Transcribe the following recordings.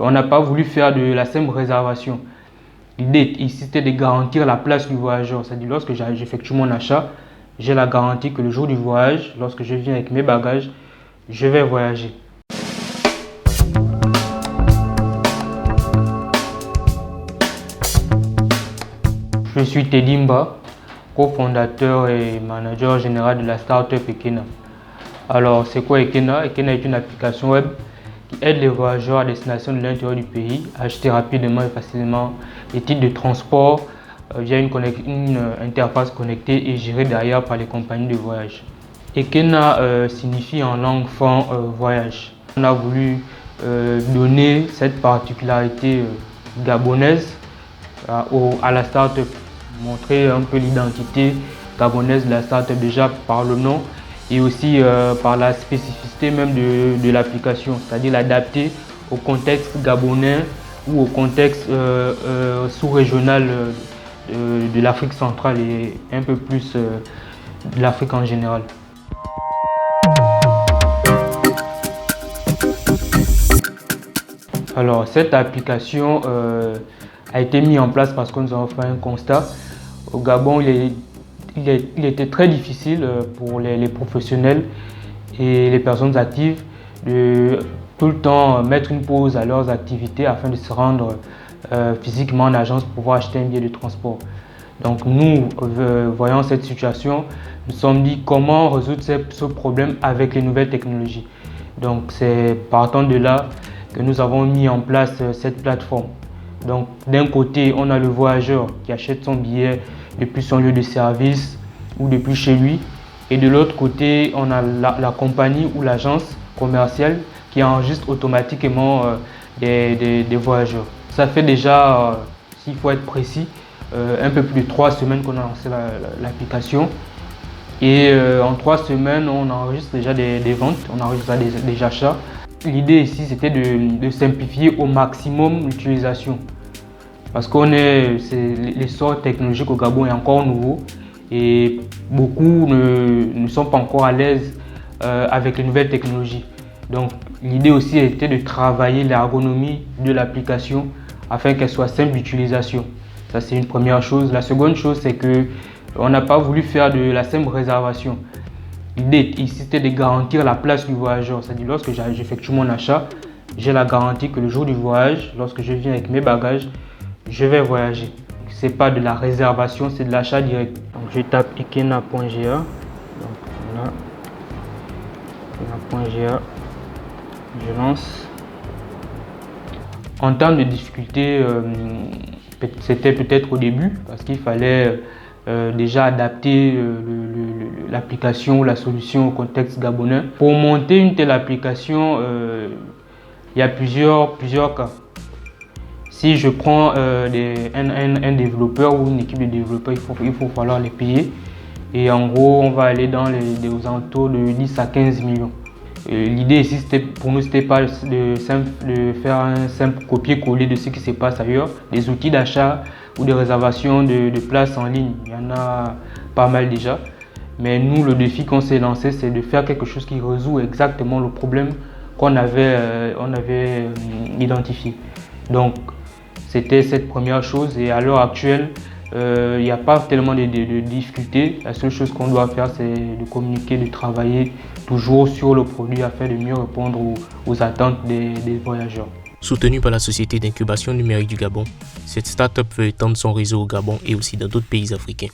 on n'a pas voulu faire de la simple réservation. L'idée ici, c'était de garantir la place du voyageur. C'est-à-dire, lorsque j'effectue mon achat, j'ai la garantie que le jour du voyage, lorsque je viens avec mes bagages, je vais voyager. Je suis Tedimba, cofondateur et manager général de la startup Ekena. Alors, c'est quoi Ekena? Ekena est une application web qui aide les voyageurs à destination de l'intérieur du pays à acheter rapidement et facilement les titres de transport via une interface connectée et gérée derrière par les compagnies de voyage. Ekena signifie en langue fon voyage. On a voulu donner cette particularité gabonaise à la startup, montrer un peu l'identité gabonaise de la startup déjà par le nom et aussi par la spécificité même de l'application, c'est-à-dire l'adapter au contexte gabonais ou au contexte sous-régional de l'Afrique centrale et un peu plus de l'Afrique en général. Alors, cette application a été mise en place parce que nous avons fait un constat. Au Gabon, il était très difficile pour les professionnels et les personnes actives de tout le temps mettre une pause à leurs activités afin de se rendre physiquement en agence pour pouvoir acheter un billet de transport. Donc nous, voyant cette situation, nous nous sommes dit comment résoudre ce problème avec les nouvelles technologies. Donc c'est partant de là que nous avons mis en place cette plateforme. Donc d'un côté, on a le voyageur qui achète son billet depuis son lieu de service ou depuis chez lui. Et de l'autre côté, on a la compagnie ou l'agence commerciale qui enregistre automatiquement des voyageurs. Ça fait déjà, s'il faut être précis, un peu plus de 3 semaines qu'on a lancé l'application. Et en 3 semaines, on enregistre déjà des ventes, on enregistre des achats. L'idée ici, c'était de simplifier au maximum l'utilisation. Parce que l'essor technologique au Gabon est encore nouveau et beaucoup ne sont pas encore à l'aise avec les nouvelles technologies. Donc l'idée aussi était de travailler l'ergonomie de l'application afin qu'elle soit simple d'utilisation. Ça, c'est une première chose. La seconde chose, c'est qu'on n'a pas voulu faire de la simple réservation. L'idée ici, c'était de garantir la place du voyageur. C'est-à-dire, lorsque j'effectue mon achat, j'ai la garantie que le jour du voyage, lorsque je viens avec mes bagages, je vais voyager. Ce n'est pas de la réservation, c'est de l'achat direct. Donc, je tape ekena.ga. Donc là, ekena.ga. Je lance. En termes de difficulté, c'était peut-être au début parce qu'il fallait déjà adapter l'application ou la solution au contexte gabonais. Pour monter une telle application, il y a plusieurs cas. Si je prends un développeur ou une équipe de développeurs, il faut falloir les payer. Et en gros, on va aller aux alentours de 10 à 15 millions. L'idée ici, pour nous, c'était pas de faire un simple copier-coller de ce qui se passe ailleurs. Des outils d'achat ou de réservation de places en ligne, il y en a pas mal déjà. Mais nous, le défi qu'on s'est lancé, c'est de faire quelque chose qui résout exactement le problème qu'on avait identifié. Donc, c'était cette première chose et à l'heure actuelle, il n'y a pas tellement de difficultés. La seule chose qu'on doit faire, c'est de communiquer, de travailler toujours sur le produit afin de mieux répondre aux attentes des voyageurs. Soutenue par la Société d'incubation numérique du Gabon, cette start-up veut étendre son réseau au Gabon et aussi dans d'autres pays africains.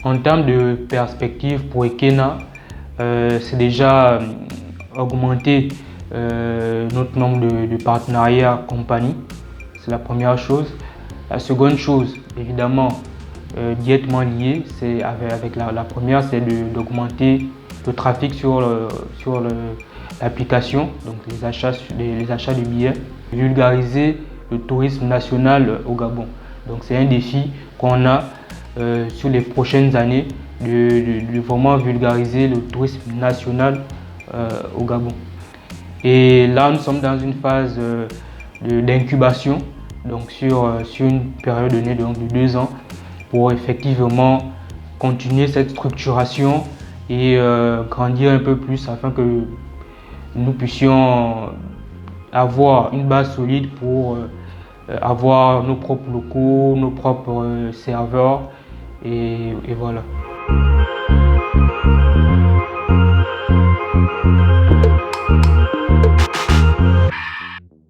En termes de perspective pour Ekena, c'est déjà augmenter notre nombre de partenariats compagnies. C'est la première chose. La seconde chose, évidemment, directement liée, c'est avec la première, c'est d'augmenter le trafic sur l'application, donc les achats de billets, vulgariser le tourisme national au Gabon. Donc c'est un défi qu'on a sur les prochaines années de vraiment vulgariser le tourisme national au Gabon. Et là, nous sommes dans une phase d'incubation, donc sur une période donnée donc de 2 ans, pour effectivement continuer cette structuration et grandir un peu plus afin que nous puissions avoir une base solide pour avoir nos propres locaux, nos propres serveurs et voilà.